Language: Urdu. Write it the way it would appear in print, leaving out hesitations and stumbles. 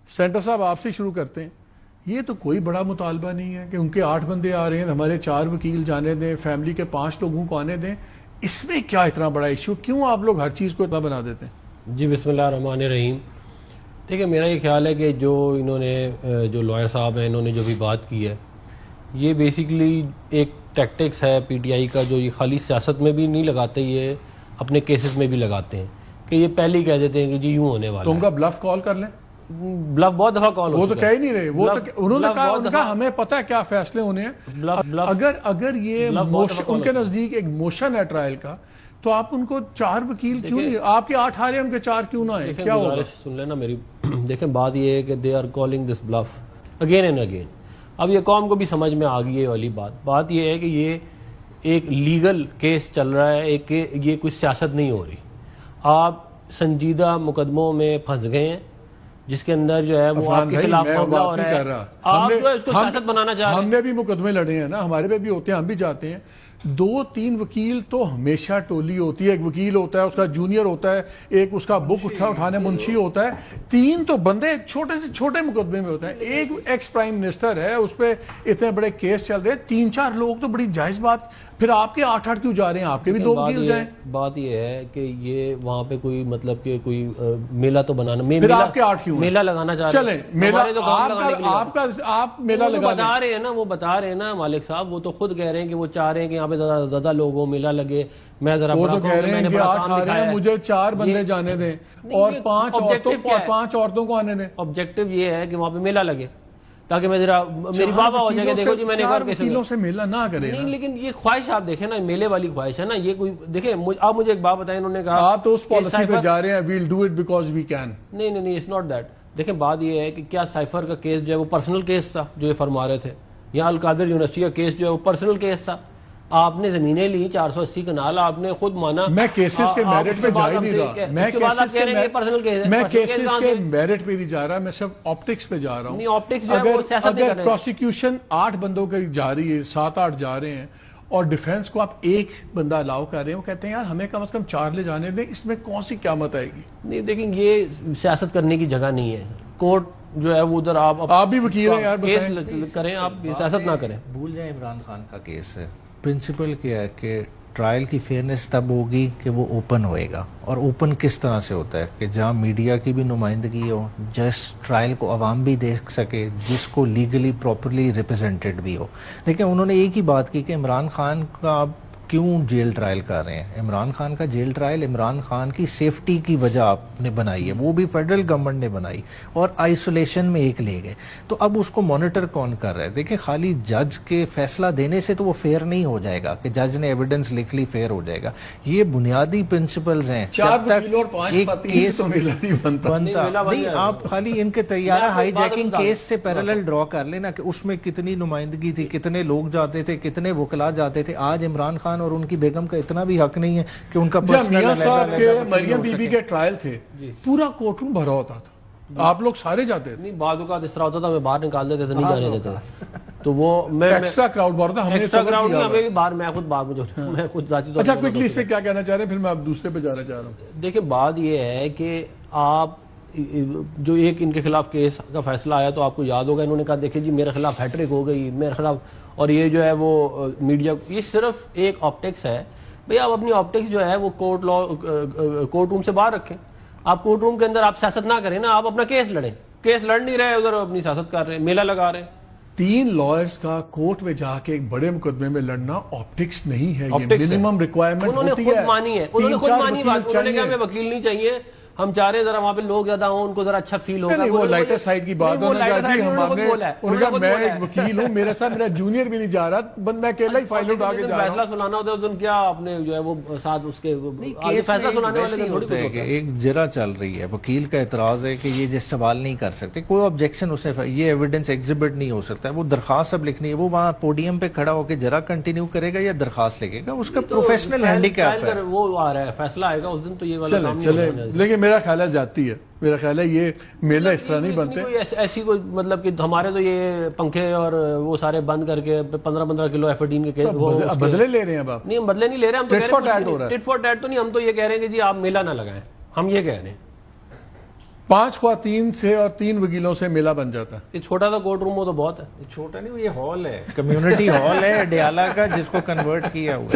سینٹر صاحب آپ سے شروع کرتے ہیں. یہ تو کوئی بڑا مطالبہ نہیں ہے کہ ان کے 8 بندے آ رہے ہیں, ہمارے 4 وکیل جانے دیں, فیملی کے 5 لوگوں کو آنے دیں. اس میں کیا اتنا بڑا ایشو, کیوں آپ لوگ ہر چیز کو اتنا بنا دیتے ہیں؟ جی بسم اللہ الرحمن الرحیم. دیکھیں میرا یہ خیال ہے کہ جو انہوں نے جو لائر صاحب ہیں انہوں نے جو بھی بات کی ہے یہ بیسیکلی ایک ٹیکٹکس ہے پی ٹی آئی کا, جو یہ خالی سیاست میں بھی نہیں لگاتے, یہ اپنے کیسز میں بھی لگاتے ہیں کہ یہ پہلے ہی کہہ دیتے ہیں کہ جی یوں ہونے والا ہے. تو ان کا بلف کال کر لیں. بلف بہت دفعہ کال وہ تو کہہ ہی نہیں رہے, وہ انہوں نے کہا ہمیں پتہ ہے کیا فیصلے ہونے ہیں. اگر یہ ان کے نزدیک ایک موشن ہے ٹرائل کا, تو آپ ان کو 4 وکیل کیوں نہیں, آپ کے 8 آ رہے ہیں ان کے 4 کیوں نہ آئے, کیا ہوگا؟ سن لینا میری. دیکھیں بات یہ ہے کہ they are calling this bluff again and again. اب یہ قوم کو بھی سمجھ میں آ گئی ہے والی بات یہ ہے کہ یہ ایک لیگل کیس چل رہا ہے, ایک یہ کوئی سیاست نہیں ہو رہی. آپ سنجیدہ مقدموں میں پھنس گئے ہیں جس کے اندر جو ہے وہ آپ کے خلاف معاملہ ہو رہا ہے, آپ جو ہے اس کو سیاست بنانا چاہ رہے ہیں. ہم نے بھی مقدمے لڑے ہیں نا, ہمارے پہ بھی ہوتے ہیں, ہم بھی جاتے ہیں. 2-3 وکیل تو ہمیشہ ٹولی ہوتی ہے. ایک وکیل ہوتا ہے, اس کا جونیئر ہوتا ہے, ایک اس کا بک اٹھانے منشی ہوتا ہے. 3 تو بندے چھوٹے سے چھوٹے مقدمے میں ہوتے ہیں. ایک ایکس پرائم منسٹر ہے, اس پہ اتنے بڑے کیس چل رہے ہیں. 3-4 لوگ تو بڑی جائز بات. پھر آپ کے 8 کیوں جا رہے ہیں, آپ کے بھی 2 وکیل جائیں. بات یہ ہے کہ یہ وہاں پہ کوئی مطلب کہ کوئی میلہ تو بنانا, پھر آپ کے 8 کیوں میلہ لگانا چاہ رہے ہیں. چلیں میلہ آپ میلہ لگا بتا رہے ہیں نا, وہ بتا رہے ہیں نا مالک صاحب, وہ تو خود کہہ رہے ہیں کہ وہ چاہ رہے ہیں کہ یہاں پہ زیادہ لوگوں میلہ لگے. میں ذرا وہ تو کہہ رہے ہیں کہ 8 آ رہے ہیں, مجھے 4 بندے جانے دیں اور 5 عورتوں کو آنے دیں. آبجیکٹو یہ ہے کہ وہاں پہ میلہ لگے تاکہ میں ذرا میری بابا ہو جائے کہ دیکھو جی میں نے ایک بار وکیلوں سے میلہ نہ کرے. نہیں لیکن یہ خواہش آپ دیکھیں نا, میلے والی خواہش ہے نا, یہ کوئی دیکھیں. آپ مجھے ایک بات بتائیں, انہوں نے کہا آپ تو اس پالیسی پہ جا رہے ہیں we'll do it because we can. نہیں اٹس ناٹ دیٹ. دیکھیں بات یہ ہے کہ کیا سائفر کا کیس جو ہے وہ پرسنل کیس تھا جو یہ فرما رہے تھے, یا القادر یونیورسٹی کا کیس جو ہے وہ پرسنل کیس تھا. آپ نے زمینیں لی 480 کنال, آپ نے خود مانا. میں کیسز کے میرٹ پہ جا ہی نہیں رہا, میں کیسز کے میرٹ پہ نہیں جا رہا, میں صرف آپٹکس پہ جا رہا ہوں. اگر پروسیکیوشن 8 بندوں کی جا رہی ہے, 7-8 جا رہے ہیں, اور ڈیفینس کو آپ 1 بندہ الاؤ کر رہے ہیں, وہ کہتے ہیں یار ہمیں کم از کم 4 لے جانے دیں, اس میں کون سی قیامت آئے گی؟ نہیں دیکھیں یہ سیاست کرنے کی جگہ نہیں ہے. کورٹ جو ہے وہ ادھر آپ بھی وکیل ہیں یار, کیس کریں, آپ سیاست نہ کریں. بھول جائیں عمران خان کا کیس ہے. پرنسپل کیا ہے کہ ٹرائل کی فیئرنیس تب ہوگی کہ وہ اوپن ہوئے گا. اور اوپن کس طرح سے ہوتا ہے کہ جہاں میڈیا کی بھی نمائندگی ہو, جس ٹرائل کو عوام بھی دیکھ سکے, جس کو لیگلی پراپرلی ریپرزینٹڈ بھی ہو. لیکن انہوں نے ایک ہی بات کی کہ عمران خان کا آپ کیوں جیل ٹرائل کر رہے ہیں. عمران خان کا جیل ٹرائل عمران خان کی سیفٹی کی وجہ آپ نے بنائی ہے, وہ بھی فیڈرل گورنمنٹ نے بنائی, اور آئسولیشن میں ایک لے گئے. تو اب اس کو مانیٹر کون کر رہا ہے؟ دیکھیں خالی جج کے فیصلہ دینے سے تو وہ فیئر نہیں ہو جائے گا کہ جج نے ایویڈنس لکھ لی فیئر ہو جائے گا. یہ بنیادی پرنسپلز ہیں. جب تک ایک کیس بنتا نہیں, آپ خالی ان کے طیارہ ہائی جیکنگ کیس سے پیرالل ڈرا کر لینا کہ اس میں کتنی نمائندگی تھی, کتنے لوگ جاتے تھے, کتنے وکلا جاتے تھے. آج عمران خان اور ان کی بیگم کا اتنا بھی حق نہیں ہے کہ ان کا میاں صاحب کے مریم بی بی کے ٹرائل تھے, پورا کورٹ روم بھرا ہوتا تھا, آپ لوگ سارے جاتے تھے. نہیں بعض اوقات اس طرح ہوتا تھا, میں باہر نکال دیتے تھے, نہیں جانے دیتے. تو وہ میں ایکسٹرا کراؤڈ بھرا تھا, ایکسٹرا کراؤڈ نہیں, ہمیں بھی باہر, میں خود باہر میں خود ذاتی طور. اچھا کوئکلی اس پہ کیا کہنا چاہ رہے ہیں, پھر میں اب دوسرے پہ جانا چاہ رہا ہوں. دیکھیں بات یہ ہے کہ آپ جو ایک ان کے خلاف کیس کا فیصلہ آیا تو آپ کو یاد ہوگا, انہوں نے کہا دیکھیں جی میرے خلاف ہیٹرک ہو گئی, میرے خلاف. اور یہ جو ہے وہ میڈیا, یہ صرف ایک آپٹکس ہے بھئی. آپ اپنی آپٹکس جو ہے وہ کورٹ روم سے باہر رکھیں. آپ کورٹ روم کے اندر آپ سیاست نہ کریں نا, آپ اپنا کیس لڑیں. کیس لڑ نہیں رہے, ادھر اپنی سیاست کر رہے ہیں, میلہ لگا رہے ہیں. 3 لائرز کا کورٹ میں جا کے ایک بڑے مقدمے میں لڑنا آپٹکس نہیں ہے, یہ منیمم ریکوائرمنٹ ہوتی ہے. انہوں نے خود مانی ہے, انہوں نے خود مانی بات. انہوں نے کہا ہمیں وکیل نہیں چاہیے, ہم چاہ رہے ہیں ذرا وہاں پہ لوگ زیادہ ہوں, ان کو ذرا اچھا فیل ہوگا. وہ لائٹر سائڈ کی بات ہونا چاہتی ہے. انہوں نے میں ایک وکیل ہوں, میرے ساتھ میرا جونیئر بھی نہیں جا رہا, میں اکیلا ہی فائل اٹھا کے جا رہا ہوں. فیصلہ سنانا ہوتا ہے اس دن, کیا آپ نے جو ہے وہ ساتھ اس کے فیصلہ سنانے والے دن تھوڑی ہوتا ہے. ایک جرا چل رہی ہے, وکیل کا اعتراض ہے کہ یہ جس سوال نہیں کر سکتے, کوئی آبجیکشن اسے, یہ ایویڈنس ایگزیبٹ نہیں ہو سکتا. وہ درخواست اب لکھنی ہے, وہ وہاں پوڈیم پہ کھڑا ہو کے جرا کنٹینیو کرے گا یا درخواست لکھے گا, اس کا پروفیشنل ہینڈی کیپ ہے. وہ آ رہا ہے, فیصلہ آئے گا اس دن, تو یہ والا کام چلے. لیکن میرا خیال ہے جاتی ہے, میرا خیال ہے یہ میلہ اس طرح نہیں بنتے. ایسی کوئی مطلب کہ ہمارے تو یہ پنکھے اور وہ سارے بند کر کے 15-15 کلو ایفیڈین کے بدلے لے رہے ہیں. اب آپ نہیں, ہم بدلے نہیں لے رہے, ہم تو ٹٹ فور ٹیٹ تو نہیں, ہم تو یہ کہہ رہے ہیں کہ جی آپ میلہ نہ لگائیں, ہم یہ کہہ رہے ہیں. 5 خواتین سے اور 3 وکیلوں سے میلہ بن جاتا ہے. یہ چھوٹا سا کورٹ روم ہو تو بہت ہے. چھوٹا نہیں، یہ ہال ہے، کمیونٹی ہال ہے ڈیالہ کا جس کو کنورٹ کیا ہوا ہے.